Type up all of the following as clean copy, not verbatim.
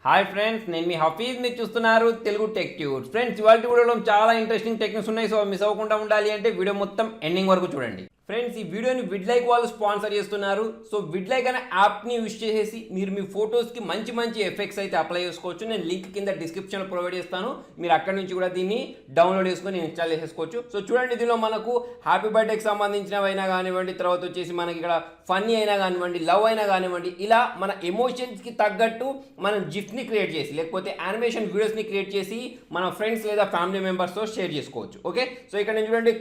Hi friends, నేను మీ హఫీజ్. మీరు చూస్తున్నారు తెలుగు టెక్ ట్యూబ్స్. ఫ్రెండ్స్, ఇవాళ వీడియోలో చాలా ఇంట్రెస్టింగ్ టెక్నిక్స్ ఉన్నాయి. సో మిస్ అవ్వకుండా ఉండాలి అంటే వీడియో మొత్తం ఎండింగ్ వరకు చూడండి. ఫ్రెండ్స్, ఈ వీడియోని విడ్లైక్ వాళ్ళు స్పాన్సర్ చేస్తున్నారు. సో విడ్లైక్ అనే యాప్ని యూజ్ చేసేసి మీరు మీ ఫొటోస్కి మంచి మంచి ఎఫెక్ట్స్ అయితే అప్లై చేసుకోవచ్చు. నేను లింక్ కింద డిస్క్రిప్షన్లో ప్రొవైడ్ చేస్తాను. మీరు అక్కడ నుంచి కూడా దీన్ని డౌన్లోడ్ చేసుకొని ఇన్స్టాల్ చేసుకోవచ్చు. సో చూడండి, దీనిలో మనకు హ్యాపీ బర్త్డేకి సంబంధించినవి అయినా కానివ్వండి, తర్వాత వచ్చేసి మనకి ఇక్కడ ఫన్నీ అయినా కానివ్వండి, లవ్ అయినా కానివ్వండి, ఇలా మన ఎమోషన్స్కి తగ్గట్టు మనం జిఫ్ని క్రియేట్ చేసి లేకపోతే యానిమేషన్ వీడియోస్ని క్రియేట్ చేసి మన ఫ్రెండ్స్ లేదా ఫ్యామిలీ మెంబర్స్తో షేర్ చేసుకోవచ్చు. ఓకే, సో ఇక్కడ నేను చూడండి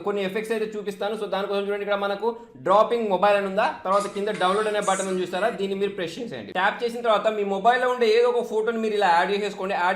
కొన్ని ఎఫెక్ట్స్ అయితే చూపిస్తాను. సో దానికోసం చూడండి, ఇక్కడ మనకు డ్రాపింగ్ మొబైల్ అని ఉందా, తర్వాత కింద డౌన్లోడ్ అనే బటన్ చూస్తారా, దీన్ని మీరు ప్రెస్ చేసేయండి. ట్యాప్ చేసిన తర్వాత మీ మొబైల్లో ఉండే ఏదో ఒక ఫోటోని మీరు ఇలా యాడ్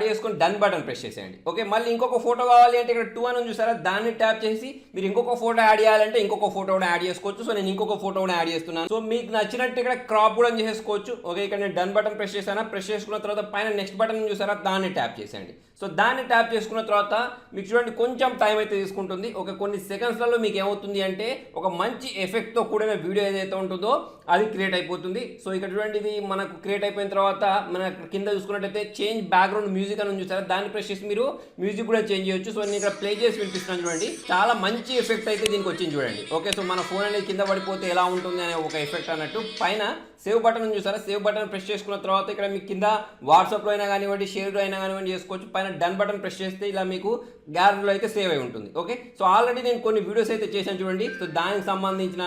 చేసుకొని డన్ బటన్ ప్రెస్ చేసేయండి. ఓకే, మళ్ళీ ఇంకొక ఫోటో కావాలి అంటే ఇక్కడ 2 అని చూసారా, దాన్ని ట్యాప్ చేసి మీరు ఇంకొక ఫోటో యాడ్ చేయాలంటే ఇంకొక ఫోటో కూడా యాడ్ చేసుకోవచ్చు. సో నేను ఇంకొక ఫోటో కూడా యాడ్ చేస్తున్నాను. సో మీకు నచ్చినట్టు ఇక్కడ క్రాప్ కూడా చేసుకోవచ్చు. ఓకే, ఇక్కడ నేను డన్ బటన్ ప్రెస్ చేశాను. ప్రెస్ చేసుకున్న తర్వాత పైన నెక్స్ట్ బటన్ చూసారా, దాన్ని ట్యాప్ చేసేయండి. సో దాన్ని ట్యాప్ చేసుకున్న తర్వాత మీకు చూడండి కొంచెం టైం అయితే తీసుకుంటుంది. ఒక కొన్ని సెకండ్స్లలో మీకు ఏమవుతుంది అంటే ఒక మంచి ఎఫెక్ట్తో కూడిన వీడియో ఏదైతే ఉంటుందో అది క్రియేట్ అయిపోతుంది. సో ఇక్కడ చూడండి, ఇది మనకు క్రియేట్ అయిపోయిన తర్వాత మన కింద చూసుకున్నట్టయితే చేంజ్ బ్యాక్గ్రౌండ్ మ్యూజిక్ అని చూసారా, దాన్ని ప్రెస్ చేసి మీరు మ్యూజిక్ కూడా చేంజ్ చేయొచ్చు. సో నేను ఇక్కడ ప్లే చేసి వినిపిస్తున్నాను చూడండి, చాలా మంచి ఎఫెక్ట్ అయితే దీనికి వచ్చింది చూడండి. ఓకే, సో మన ఫోన్ అనేది కింద పడిపోతే ఎలా ఉంటుంది అనే ఒక ఎఫెక్ట్ అన్నట్టు. పైన సేవ్ బటన్ చూసారా, సేవ్ బటన్ ప్రెస్ చేసుకున్న తర్వాత ఇక్కడ మీకు కింద వాట్సాప్లో అయినా కానివ్వండి, షేర్లో అయినా కానివ్వండి చేసుకోవచ్చు. పైన డన్ బటన్ ప్రెస్ చేస్తే ఇలా మీకు గ్యాలరీలో అయితే సేవ్ అయి ఉంటుంది. ఓకే, సో ఆల్రెడీ నేను కొన్ని వీడియోస్ అయితే చేశాను చూడండి. సో దానికి సంబంధించిన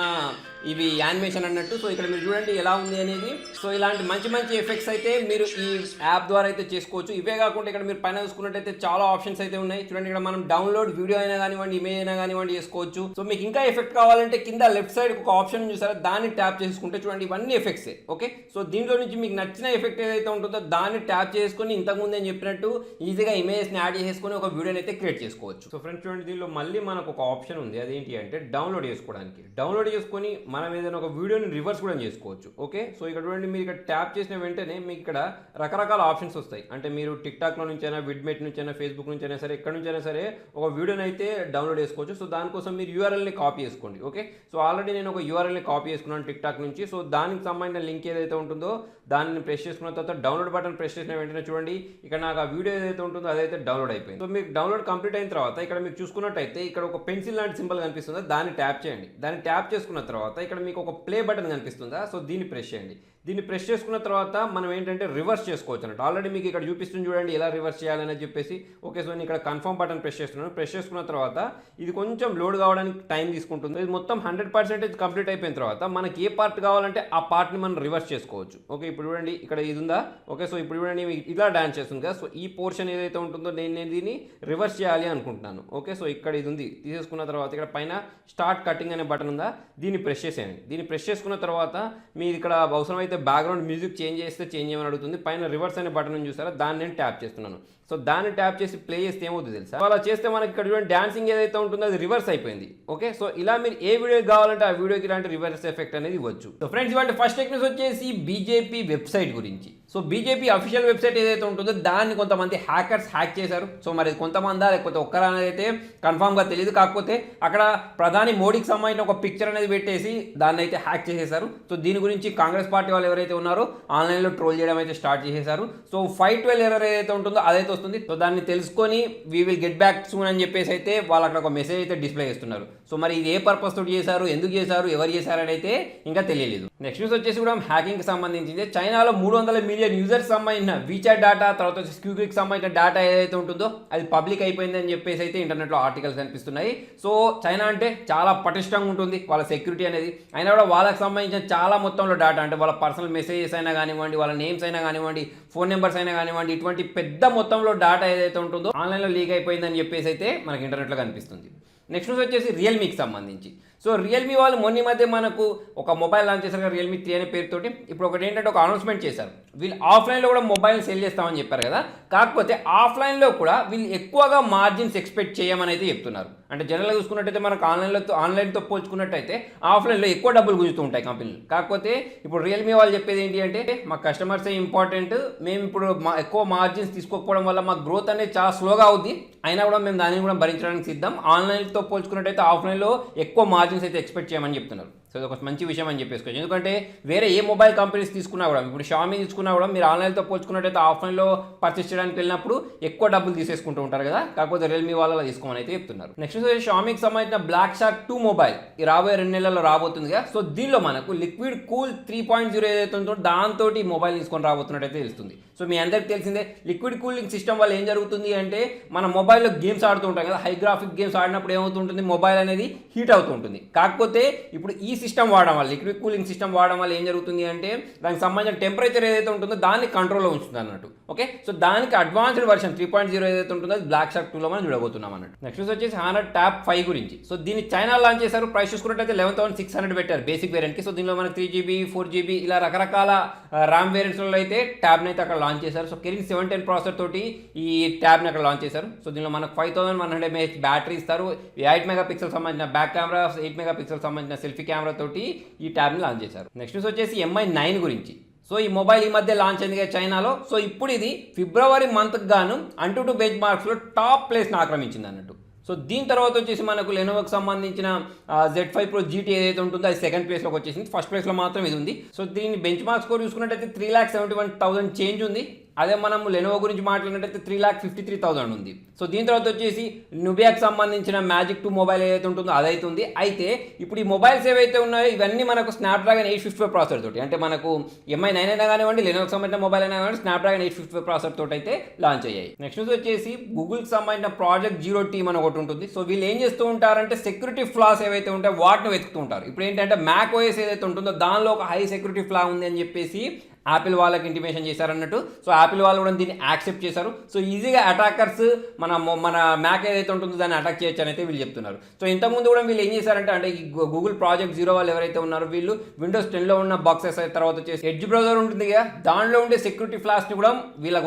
ఇవి యానిమేషన్ అన్నట్టు. సో ఇక్కడ మీరు చూడండి ఎలా ఉంది అనేది. సో ఇలాంటి మంచి మంచి ఎఫెక్ట్స్ అయితే మీరు ఈ యాప్ ద్వారా అయితే చేసుకోవచ్చు. ఇవే కాకుండా ఇక్కడ మీరు పైన చూసుకున్నట్టయితే చాలా ఆప్షన్స్ అయితే ఉన్నాయి చూడండి. ఇక్కడ మనం డౌన్లోడ్ వీడియో అయినా కానివ్వండి, ఇమేజ్ అయినా కానివ్వండి చేసుకోవచ్చు. సో మీకు ఇంకా ఎఫెక్ట్ కావాలంటే కింద లెఫ్ట్ సైడ్ ఒక ఆప్షన్ చూసారా, దాన్ని ట్యాప్ చేసుకుంటే చూడండి ఇవన్నీ ఎఫెక్ట్సే. ఓకే, సో దీంట్లో నుంచి మీకు నచ్చిన ఎఫెక్ట్ ఏదైతే ఉంటుందో దాన్ని ట్యాప్ చేసుకొని ఇంతకుముందు నేను చెప్పినట్టు ఈజీగా ఇమేజ్ని యాడ్ చేసుకొని ఒక వీడియోని అయితే క్రియేట్ చేసుకోవచ్చు. సో ఫ్రెండ్స్ చూడండి, దీనిలో మళ్ళీ మనకు ఒక ఆప్షన్ ఉంది. అదేంటి అంటే డౌన్లోడ్ చేసుకోవడానికి. డౌన్లోడ్ చేసుకొని మనం ఏదైనా ఒక వీడియోని రివర్స్ కూడా చేసుకోవచ్చు. ఓకే, సో ఇక్కడ చూడండి, మీరు ఇక్కడ ట్యాప్ చేసిన వెంటనే మీకు ఇక్కడ రకరకాల ఆప్షన్స్ వస్తాయి. అంటే మీరు టిక్టాక్లో నుంచి అయినా, విడ్మెట్ నుంచి అయినా, ఫేస్బుక్ నుంచి అయినా సరే, ఎక్కడ నుంచి అయినా సరే ఒక వీడియోని అయితే డౌన్లోడ్ చేసుకోవచ్చు. సో దానికోసం మీరు యూఆర్ఎల్ని కాపీ చేసుకోండి. ఓకే, సో ఆల్రెడీ నేను ఒక యూఆర్ఎల్ని కాపీ చేసుకున్నాను టిక్టాక్ నుంచి. సో దానికి సంబంధించిన లింక్ ఏదైతే ఉంటుందో దాన్ని ప్రెస్ చేసుకున్న తర్వాత డౌన్లోడ్ బటన్ ప్రెస్ చేసిన వెంటనే చూడండి ఇక్కడ నాకు ఆ వీడియో ఏదైతే ఉంటుందో అదైతే డౌన్లోడ్ అయిపోయింది. సో మీకు డౌన్లోడ్ కంప్లీట్ అయిన తర్వాత ఇక్కడ మీకు చూసుకున్నట్టయితే ఇక్కడ ఒక పెన్సిల్ లాంటి సింబల్ కనిపిస్తుందో దాన్ని ట్యాప్ చేయండి. దాన్ని ట్యాప్ చేసుకున్న తర్వాత ఇక్కడ మీకు ఒక ప్లే బటన్ కనిపిస్తుందా, సో దీన్ని ప్రెస్ చేయండి. దీన్ని ప్రెస్ చేసుకున్న తర్వాత మనం ఏంటంటే రివర్స్ చేసుకోవచ్చు అన్నట్టు. ఆల్రెడీ మీకు ఇక్కడ చూపిస్తుంది చూడండి ఎలా రివర్స్ చేయాలని చెప్పేసి. ఓకే, సో నేను ఇక్కడ కన్ఫర్మ్ బటన్ ప్రెస్ చేస్తున్నాను. ప్రెస్ చేసుకున్న తర్వాత ఇది కొంచెం లోడ్ కావడానికి టైం తీసుకుంటుంది. ఇది మొత్తం 100% కంప్లీట్ అయిపోయిన తర్వాత మనకి ఏ పార్ట్ కావాలంటే ఆ పార్ట్ని మనం రివర్స్ చేసుకోవచ్చు. ఓకే, ఇప్పుడు చూడండి ఇక్కడ ఇది ఉందా. ఓకే, సో ఇప్పుడు చూడండి ఇలా డాన్స్ చేస్తుంది కదా. సో ఈ పోర్షన్ ఏదైతే ఉంటుందో నేను దీన్ని రివర్స్ చేయాలి అనుకుంటున్నాను. ఓకే, సో ఇక్కడ ఇది ఉంది. తీసేసుకున్న తర్వాత ఇక్కడ పైన స్టార్ట్ కటింగ్ అనే బటన్ ఉందా, దీన్ని ప్రెస్ చేసేయండి. దీన్ని ప్రెస్ చేసుకున్న తర్వాత మీరు ఇక్కడ అవసరమైతే బ్యాక్గ్రౌండ్ మ్యూజిక్ చేంజ్ చేస్తే చేంజ్ చేయమని అడుగుతుంది. పైన రివర్స్ అనే బటన్ చూసారా, దాన్ని నేను ట్యాప్ చేస్తున్నాను. సో దాన్ని ట్యాప్ చేసి ప్లే చేస్తే ఏమవుతుంది తెలుసా, అలా చేస్తే మనకి ఇక్కడ చూడండి డాన్సింగ్ ఏదైతే ఉంటుందో అది రివర్స్ అయిపోయింది. ఓకే, సో ఇలా మీరు ఏ వీడియో కావాలంటే ఆ వీడియోకి ఇలాంటి రివర్స్ ఎఫెక్ట్ అనేది ఇవ్వచ్చు. సో ఫ్రెండ్స్, ఇవాళ ఫస్ట్ టెక్నిక్స్ వచ్చేసి బీజేపీ వెబ్సైట్ గురించి. సో బీజేపీ అఫీషియల్ వెబ్సైట్ ఏదైతే ఉంటుందో దాన్ని కొంతమంది హ్యాకర్స్ హ్యాక్ చేశారు. సో మరి కొంతమందా లేకపోతే ఒక్కరా అనేది అయితే కన్ఫామ్గా తెలియదు. కాకపోతే అక్కడ ప్రధాని మోడీకి సంబంధించిన ఒక పిక్చర్ అనేది పెట్టేసి దాన్ని అయితే హ్యాక్ చేసేశారు. సో దీని గురించి కాంగ్రెస్ పార్టీ వాళ్ళు ఎవరైతే ఉన్నారో ఆన్లైన్లో ట్రోల్ చేయడం అయితే స్టార్ట్ చేసేశారు. సో 512 ఎర్రర్ ఏదైతే ఉంటుందో అదైతే వస్తుంది. సో దాన్ని తెలుసుకొని we will get back soon అని చెప్పేసి అయితే వాళ్ళు అక్కడ ఒక మెసేజ్ అయితే డిస్ప్లే చేస్తున్నారు. సో మరి ఇది ఏ పర్పస్ తోటి చేశారు, ఎందుకు చేశారు, ఎవరు చేశారని అయితే ఇంకా తెలియలేదు. నెక్స్ట్ న్యూస్ వచ్చేసి కూడా హ్యాకింగ్కి సంబంధించింది. చైనాలో 300 మిలియన్ యూజర్స్ సంబంధించిన వీచాట్ డేటా, తర్వాత వచ్చేసి క్యూక్కి సంబంధించిన డేటా ఏదైతే ఉంటుందో అది పబ్లిక్ అయిపోయింది అని చెప్పేసి అయితే ఇంటర్నెట్లో ఆర్టికల్స్ కనిపిస్తున్నాయి. సో చైనా అంటే చాలా పటిష్టంగా ఉంటుంది వాళ్ళ సెక్యూరిటీ అనేది. అయినా కూడా వాళ్ళకి సంబంధించిన చాలా మొత్తంలో డేటా, అంటే వాళ్ళ పర్సనల్ మెసేజెస్ అయినా కానివ్వండి, వాళ్ళ నేమ్స్ అయినా కానివ్వండి, ఫోన్ నెంబర్స్ అయినా కానివ్వండి, ఇటువంటి పెద్ద మొత్తంలో డేటా ఏదైతే ఉంటుందో ఆన్లైన్లో లీక్ అయిపోయిందని చెప్పేసి అయితే మనకి ఇంటర్నెట్లో కనిపిస్తుంది. నెక్స్ట్ న్యూస్ వచ్చేసి రియల్మీకి సంబంధించి. సో రియల్మీ వాళ్ళు మొన్న మధ్య మనకు ఒక మొబైల్ లాంచ్ చేశారు కదా, రియల్మీ 3 అనే పేరుతోటి. ఇప్పుడు ఒకటి ఏంటంటే ఒక అనౌన్స్మెంట్ చేశారు, వీళ్ళు ఆఫ్లైన్లో కూడా మొబైల్ సేల్ చేస్తామని చెప్పారు కదా. కాకపోతే ఆఫ్లైన్లో కూడా వీళ్ళు ఎక్కువగా మార్జిన్స్ ఎక్స్పెక్ట్ చేయమని అయితే చెప్తున్నారు. అంటే జనరల్గా చూసుకున్నట్టయితే మనకు ఆన్లైన్తో పోల్చుకున్నట్టయితే ఆఫ్లైన్లో ఎక్కువ డబ్బులు గుంజుతూ ఉంటాయి కంపెనీలు. కాకపోతే ఇప్పుడు రియల్మీ వాళ్ళు చెప్పేది ఏంటి అంటే మా కస్టమర్సే ఇంపార్టెంట్, మేము ఇప్పుడు ఎక్కువ మార్జిన్స్ తీసుకోకపోవడం వల్ల మా గ్రోత్ అనేది చాలా స్లోగా అవుద్ది, అయినా కూడా మేము దానిని కూడా భరించడానికి సిద్ధం. ఆన్లైన్తో పోల్చుకున్నట్టయితే ఆఫ్లైన్లో ఎక్కువ మార్జిన్స్ అయితే ఎక్స్పెక్ట్ చేయమని చెప్తున్నారు. సో ఇది ఒక మంచి విషయం అని చెప్పేసుకోవచ్చు. ఎందుకంటే వేరే ఏ మొబైల్ కంపెనీస్ తీసుకున్నా కూడా, ఇప్పుడు షామీ తీసుకున్నా కూడా మీరు ఆన్లైన్తో పోల్చుకున్నట్టయితే ఆఫ్లైన్లో పర్చేస్ చేయడానికి వెళ్ళినప్పుడు ఎక్కువ డబ్బులు తీసేసుకుంటూ ఉంటారు కదా, కాకపోతే రియల్మీ వాళ్ళ తీసుకోమని అయితే చెప్తున్నారు. నెక్స్ట్ వచ్చేసి షామీకి సంబంధించిన బ్లాక్ షార్క్ 2 మొబైల్ ఈ రాబోయే 2 నెలల్లో రాబోతుంది కదా. సో దీనిలో మనకు లిక్విడ్ కూల్ 3.0 ఏదైతే ఉందో దాంతో ఈ మొబైల్ తీసుకొని రాబోతున్నట్టయితే తెలుస్తుంది. సో మీ అందరికి తెలిసిందే లిక్విడ్ కూలింగ్ సిస్టమ్ వల్ల ఏం జరుగుతుంది అంటే మన మొబైల్లో గేమ్స్ ఆడుతూ ఉంటాం కదా, హై గ్రాఫిక్ గేమ్స్ ఆడినప్పుడు ఏమవుతుంటుంది, మొబైల్ అనేది హీట్ అవుతూ ఉంటుంది. కాకపోతే ఇప్పుడు ఈ సిస్టమ్ వాడడం వల్ల, లిక్విడ్ కూలింగ్ సిస్టమ్ వాడడం వల్ల ఏం జరుగుతుంది అంటే దానికి సంబంధించిన టెంపరేచర్ ఏదైతే ఉంటుందో దాన్ని కంట్రోల్లో ఉంచుతుంది అన్నట్టు. ఓకే, సో దానికి అడ్వాన్స్డ్ వర్షన్ 3.0 ఏదైతే ఉంటుందో అది బ్లాక్ షార్క్ 2లో మనం చూడబోతున్నాం అన్నట్టు. నెక్స్ట్ వచ్చేసి హానర్ ట్యాబ్ 5 గురించి. సో దీన్ని చైనా లాంచ్ చేశారు. ప్రైస్ చూసుకున్నట్టయితే 11,600 పెట్టారు బేసిక్ వేరియంట్కి. సో దీనిలో మనకి 3GB 4GB ఇలా రకరకాల ర్యామ్ వేరియంట్స్లో అయితే ట్యాబ్ని అయితే అక్కడ లాంచ్ చేశారు. సో కిరిన్ 710 ప్రాసెసర్ తోటి ఈ ట్యాబ్ని అక్కడ లాంచ్ చేశారు. సో దీనిలో మనకు 5100 mAh బ్యాటరీ ఇస్తారు. 8 మెగాపిక్సెల్ సంబంధించిన బ్యాక్ కెమెరా, 8 మెగాపిక్సెల్ సంబంధించిన సెల్ఫీ కెమెరా తోటి ఈ ట్యాబ్ని లాంచ్ చేశారు. నెక్స్ట్ వచ్చేసి MI 9 గురించి. సో ఈ మొబైల్ ఈ మధ్య లాంచ్ అయింది కదా చైనాలో. సో ఇప్పుడు ఇది ఫిబ్రవరి మంత్కి గాను AnTuTu బెంచ్ మార్క్స్లో టాప్ ప్లేస్ని ఆక్రమించింది అన్నట్టు. సో దీని తర్వాత వచ్చేసి మనకు లెనోవోకి సంబంధించిన Z5 Pro GT ఏదైతే ఉంటుందో అది సెకండ్ ప్లేస్లోకి వచ్చేసింది. ఫస్ట్ ప్లేస్లో మాత్రం ఇది ఉంది. సో దీని బెంచ్ మార్క్ స్కోర్ చూసుకున్నట్టయితే 3,71,000 చేంజ్ ఉంది. అదే మనం లెనోవో గురించి మాట్లాడినట్టయితే 3,53,000 ఉంది. సో దీని తర్వాత వచ్చేసి నుబియాకి సంబంధించిన మ్యాజిక్ 2 మొబైల్ ఏదైతే ఉంటుందో అదైతే ఉంది. అయితే ఇప్పుడు ఈ మొబైల్స్ ఏవైతే ఉన్నాయో ఇవన్నీ మనకు స్నాప్డ్రాగన్ 855 ప్రాసెసర్ తోటి, అంటే మనకు MI 9 అయినా కానివ్వండి, లెనోవోకి సంబంధించిన మొబైల్ అయినా కానివ్వండి, స్నాప్డ్రాగన్ 855 ప్రాసెసర్ తోటి అయితే లాంచ్ అయ్యాయి. నెక్స్ట్ వచ్చేసి గూగుల్కి సంబంధించిన ప్రాజెక్ట్ 0 టీమ్ అని ఒకటి ఉంటుంది. సో వీళ్ళు ఏం చేస్తూ ఉంటారంటే సెక్యూరిటీ ఫ్లాస్ ఏవైతే ఉంటాయో వాటిని వెతుకుతూ ఉంటారు. ఇప్పుడు ఏంటంటే మ్యాక్ ఓఎస్ ఏదైతే ఉంటుందో దానిలో ఒక హై సెక్యూరిటీ ఫ్లా ఉంది అని చెప్పేసి యాపిల్ వాళ్ళకి ఇంటిమేషన్ చేశారన్నట్టు. సో యాపిల్ వాళ్ళు కూడా దీన్ని యాక్సెప్ట్ చేశారు. సో ఈజీగా అటాకర్స్ మన మ్యాక్ ఏదైతే ఉంటుందో దాన్ని అటాక్ చేయొచ్చు అని అయితే వీళ్ళు చెప్తున్నారు. సో ఇంతకుముందు కూడా వీళ్ళు ఏం చేశారంటే, అంటే ఈ గూగుల్ ప్రాజెక్ట్ 0 వాళ్ళు ఎవరైతే ఉన్నారో వీళ్ళు విండోస్ 10లో ఉన్న బాక్సెస్ తర్వాత వచ్చేసి ఎడ్జ్ బ్రౌజర్ ఉంటుంది కదా, దానిలో ఉండే సెక్యూరిటీ ఫ్లాస్ని కూడా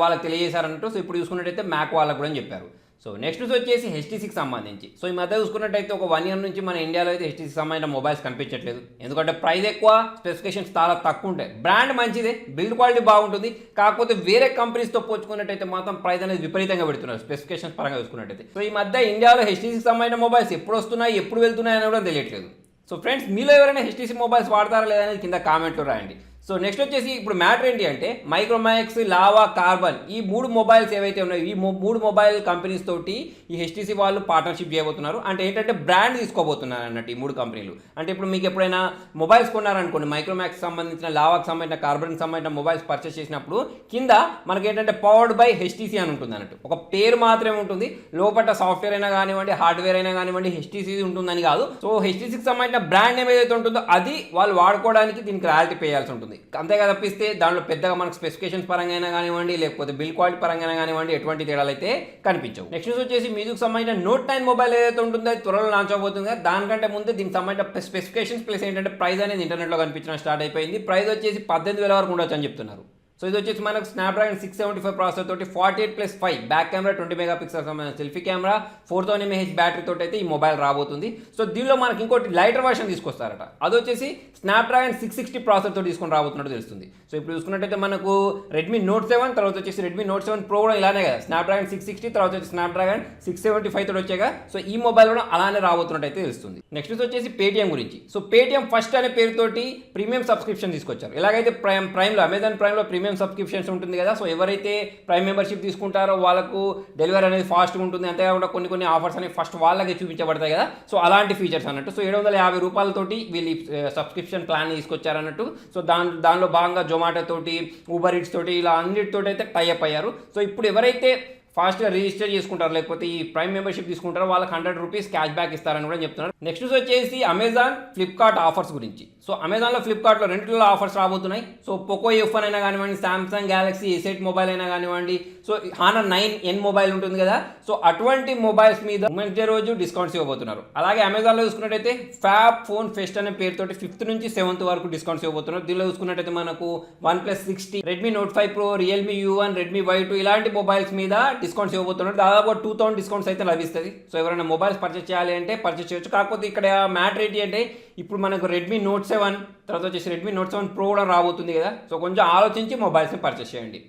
వాళ్ళకి తెలియజేశారన్నట్టు. సో ఇప్పుడు చూసుకున్నట్టయితే మ్యాక్ వాళ్ళకు కూడా చెప్పారు. సో నెక్స్ట్ వచ్చేసి HTCకి సంబంధించి. సో ఈ మధ్య చూసుకున్నట్టయితే ఒక 1 year నుంచి మన ఇండియాలో అయితే HTCకి సంబంధించిన మొబైల్స్ కనిపించట్లేదు. ఎందుకంటే ప్రైస్ ఎక్కువ, స్పెసిఫికేషన్స్ చాలా తక్కువ ఉంటాయి. బ్రాండ్ మంచిదే, బిల్డ్ క్వాలిటీ బాగుంటుంది. కాకపోతే వేరే కంపెనీస్తో పోల్చుకున్నట్టయితే మాత్రం ప్రైస్ అనేది విపరీతంగా పెడుతున్నారు స్పెసిఫికేషన్స్ పరంగా చూసుకున్నట్టయితే. సో ఈ మధ్య ఇండియాలో HTCకి సంబంధించిన మొబైల్స్ ఎప్పుడు వస్తున్నాయి, ఎప్పుడు వెళ్తున్నాయి అని కూడా తెలియట్లేదు. సో ఫ్రెండ్స్, మీలో ఎవరైనా HTC మొబైల్స్ వాడతారా లేదనేది కింద కామెంట్లో రాయండి. సో నెక్స్ట్ వచ్చేసి ఇప్పుడు మ్యాటర్ ఏంటి అంటే మైక్రోమాక్స్, లావా, కార్బన్ ఈ 3 మొబైల్స్ ఏవైతే ఉన్నాయో ఈ 3 మొబైల్ కంపెనీస్ తోటి ఈ HTC వాళ్ళు పార్ట్నర్షిప్ చేయబోతున్నారు. అంటే ఏంటంటే బ్రాండ్ తీసుకోబోతున్నారు అన్నట్టు ఈ 3 కంపెనీలు. అంటే ఇప్పుడు మీకు ఎప్పుడైనా మొబైల్స్ కొన్నారనుకోండి, మైక్రోమాక్స్ సంబంధించిన, లావాకి సంబంధించిన, కార్బన్కి సంబంధించిన మొబైల్స్ పర్చేస్ చేసినప్పుడు కింద మనకి ఏంటంటే పవర్డ్ బై HTC అని ఉంటుంది అన్నట్టు. ఒక పేరు మాత్రమే ఉంటుంది, లోపల సాఫ్ట్వేర్ అయినా కానివ్వండి, హార్డ్వేర్ అయినా కానివ్వండి HTC ఉంటుందని కాదు. సో HTCకి సంబంధించిన బ్రాండ్ నేమ్ ఏదైతే ఉంటుందో అది వాళ్ళు వాడుకోవడానికి దీనికి రాయల్టీ పే చేయాల్సి ఉంటుంది. అంతేగా తప్పిస్తే దాంట్లో పెద్దగా మనకు స్పెసిఫికేషన్స్ పరంగా అయినా కానివ్వండి, లేకపోతే బిల్ క్వాలిటీ పరంగా అయినా కానివ్వండి ఎటువంటి తేడాలు అయితే కనిపించవు. నెక్స్ట్ వచ్చేసి మీకు సంబంధించిన Note 9 మొబైల్ ఏదైతే ఉంటుందో అది త్వరలో లాంచ్ అవబోతుంది. దానికంటే ముందు దీనికి సంబంధించిన స్పెసిఫికేషన్స్ ప్లస్ ఏంటంటే ప్రైస్ అనేది ఇంటర్నెట్లో కనిపించడం స్టార్ట్ అయిపోయింది. ప్రైస్ వచ్చేసి 18,000 వరకు ఉండొచ్చు అని చెప్తున్నారు. సో ఇది వచ్చేసి మనకు స్నాప్డ్రాగన్ 675 ప్రాసెసర్ తోటి 48+5 బ్యాక్ కెమెరా, 20 మెగాపిక్సెల్ సంబంధించిన సెల్ఫీ కెమెరా, 4000 mAh బ్యాటరీ తోటి అయితే ఈ మొబైల్ రాబోతుంది. సో దీనిలో మనకి ఇంకోటి లైటర్ వర్షన్ తీసుకొస్తారట. అది వచ్చేసి స్నాప్డ్రాగన్ 660 ప్రాసెసర్ తోటి తీసుకొని రాబోతున్నట్టు తెలుస్తుంది. సో ఇప్పుడు చూసుకున్నట్టయితే మనకు రెడ్మీ Note 7 తర్వాత వచ్చేసి రెడ్మీ Note 7 Pro కూడా ఇలానే కదా, స్నాప్డ్రాగన్ 660 తర్వాత వచ్చి స్నాప్డ్రాగన్ 675 తోటి వచ్చాక. సో ఈ మొబైల్ కూడా అలానే రాబోతున్నట్టు అయితే తెలుస్తుంది. నెక్స్ట్ వచ్చేసి పేటిఎం గురించి. సో పేటిఎం ఫస్ట్ అనే పేరుతోటి ప్రీమియం సబ్స్క్రిప్షన్ తీసుకొచ్చారు. ఎలాగైతే ప్రైమ్లో, అమెజాన్ ప్రైమ్లో ప్రీమియం సబ్స్క్రిప్షన్స్ ఉంటుంది కదా. సో ఎవరైతే ప్రైమ్ మెంబర్షిప్ తీసుకుంటారో వాళ్ళకు డెలివరీ అనేది ఫాస్ట్గా ఉంటుంది. అంతేకాకుండా కొన్ని ఆఫర్స్ అనేవి ఫస్ట్ వాళ్ళకే చూపించబడతాయి కదా. సో అలాంటి ఫీచర్స్ అన్నట్టు. సో 750 రూపాయలతోటి వీళ్ళు సబ్స్క్రిప్షన్ ప్లాన్ తీసుకొచ్చారన్నట్టు. సో దానిలో భాగంగా జొమాటో తోటి, ఊబర్ ఈట్స్ తోటి ఇలా అన్నిటితోటి అయితే టైఅప్ అయ్యారు. సో ఇప్పుడు ఎవరైతే ఫాస్ట్గా రిజిస్టర్ చేసుకుంటారు లేకపోతే ఈ ప్రైమ్ మెంబర్షిప్ తీసుకుంటారో వాళ్ళకి 100 రూపీస్ క్యాష్ బ్యాక్ ఇస్తారని కూడా చెప్తున్నారు. నెక్స్ట్ వచ్చేసి అమెజాన్, ఫ్లిప్కార్ట్ ఆఫర్స్ గురించి. సో అమెజాన్లో, ఫ్లిప్కార్ట్లో రెండిట్లో ఆఫర్స్ రాబోతున్నాయి. సో పోకో F1 అయినా కానివ్వండి, సామ్సంగ్ గ్యాలక్సీ S8 మొబైల్ అయినా కానివ్వండి, సో హానర్ 9N మొబైల్ ఉంటుంది కదా. సో అటువంటి మొబైల్స్ మీద ఉమెన్స్ డే రోజు డిస్కౌంట్స్ ఇవ్వబోతున్నారు. అలాగే అమెజాన్లో చూసుకున్నట్టయితే ఫ్యాబ్ ఫోన్ ఫెస్ట్ అనే పేరుతోటి 5th నుంచి 7th వరకు డిస్కౌంట్స్ ఇవ్వబోతున్నారు. దీనిలో చూసుకున్నట్టయితే మనకు OnePlus 60, Redmi Note 5 Pro, Realme U1, Redmi Y2 ఇలాంటి మొబైల్స్ మీద డిస్కౌంట్స్ ఇవ్వబోతున్నారు. దాదాపు 2000 డిస్కౌంట్స్ అయితే లభిస్తుంది. సో ఎవరైనా మొబైల్స్ పర్చేస్ చేయాలి అంటే పర్చేస్ చేయొచ్చు. కాకపోతే ఇక్కడ మ్యాటర్ ఏంటి అంటే ఇప్పుడు మనకు రెడ్మీ Note 7 తర్వాత వచ్చేసి రెడ్మీ Note 7 Pro కూడా రాబోతుంది కదా. సో కొంచెం ఆలోచించి మొబైల్స్ని పర్చేస్ చేయండి.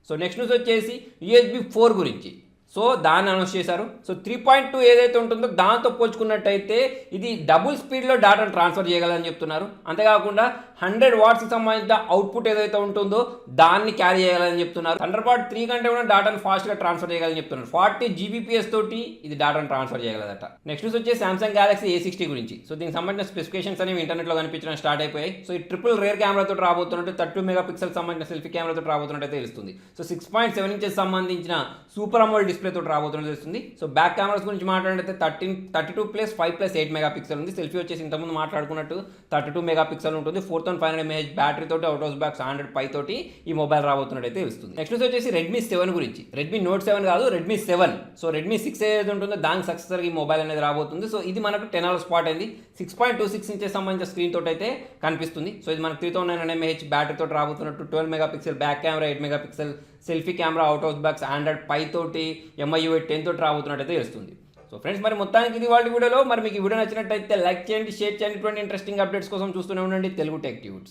సో నెక్స్ట్ న్యూస్ వచ్చేసి USB 4 గురించి. సో దాన్ని అనౌన్స్ చేశారు. సో 3.2 ఏదైతే ఉంటుందో దాంతో పోల్చుకున్నట్టయితే ఇది డబుల్ స్పీడ్లో డాటాను ట్రాన్స్ఫర్ చేయగలదని చెప్తున్నారు. అంతేకాకుండా 100 వాట్స్కి సంబంధించిన అవుట్పుట్ ఏదైతే ఉంటుందో దాన్ని క్యారీ చేయగలని చెప్తున్నారు. థండర్బర్డ్ 3 కంటే కూడా డాటాను ఫాస్ట్గా ట్రాన్స్ఫర్ చేయగలని చెప్తున్నారు. 40 Gbps తోటి ఇది డాటాను ట్రాన్స్ఫర్ చేయగలదట. నెక్స్ట్ వచ్చి సామ్సంగ్ గ్యాలక్సీ A60 గురించి. సో దీనికి సంబంధించిన స్పెసిఫికేషన్స్ అనేవి ఇంటర్నెట్లో కనిపించడం స్టార్ట్ అయిపోయాయి. సో ఈ ట్రిపుల్ రేర్ కెమెరాతో రాబోతున్నట్టు 32 మెగాపిక్సెల్ సంబంధించిన సెల్ఫీ కెమెరాతో రాబోతున్నట్టు తెలుస్తుంది. సో 6.7 ఇంచెస్ సంబంధించిన సూపర్ అమోల్డ్ డిస్ప్లే తోటి రాబోతున్నట్టు తెలుస్తుంది. సో బ్యాక్ కెమెరాస్ గురించి మాట్లాడితే 32+5+8 మెగాపిక్సెల్ ఉంది. సెల్ఫీ వచ్చేసి ఇంతకుముందు మాట్లాడుకున్నట్టు 32 మెగాపిక్సెల్ ఉంటుంది. 4500 mAh బ్యాటరీ తోటి అవుట్ ఆఫ్ బాక్స్ 100 పై తోటి ఈ మొబైల్ రాబోతున్నట్టు తెలుస్తుంది. నెక్స్ట్ వచ్చేసి రెడ్మీ 7 గురించి. రెడ్మీ నోట్ 7 కాదు, రెడ్మీ 7. సో రెడ్మీ 6 ఏదైతే ఉంటుందో దానికి సక్సెసర్ ఈ మొబైల్ అనేది రాబోతుంది. సో ఇది మనకు 10 hours స్పాట్ అయింది. 6.26 ఇంచెస్ సంబంధించిన స్క్రీన్ తోటి అయితే కనిపిస్తుంది. సో ఇది మనకు 3900 mAh బ్యాటరీ తోటి రాబోతున్నట్టు 12 megapixel back camera, 8 megapixel selfie camera, out of box 100 పై తోటి MIUI 10 తోటి రాబోతున్నట్టయితే తెలుస్తుంది. సో ఫ్రెండ్స్, మరి మొత్తానికి ఇది వాళ్ళ వీడియోలో. మరి మీకు ఈ వీడియో నచ్చినట్టయితే లైక్ చేయండి, షేర్ చేయండి. ఇటువంటి ఇంట్రెస్టింగ్ అప్డేట్స్ కోసం చూస్తూనే ఉండండి తెలుగు టెక్ ట్యూట్స్.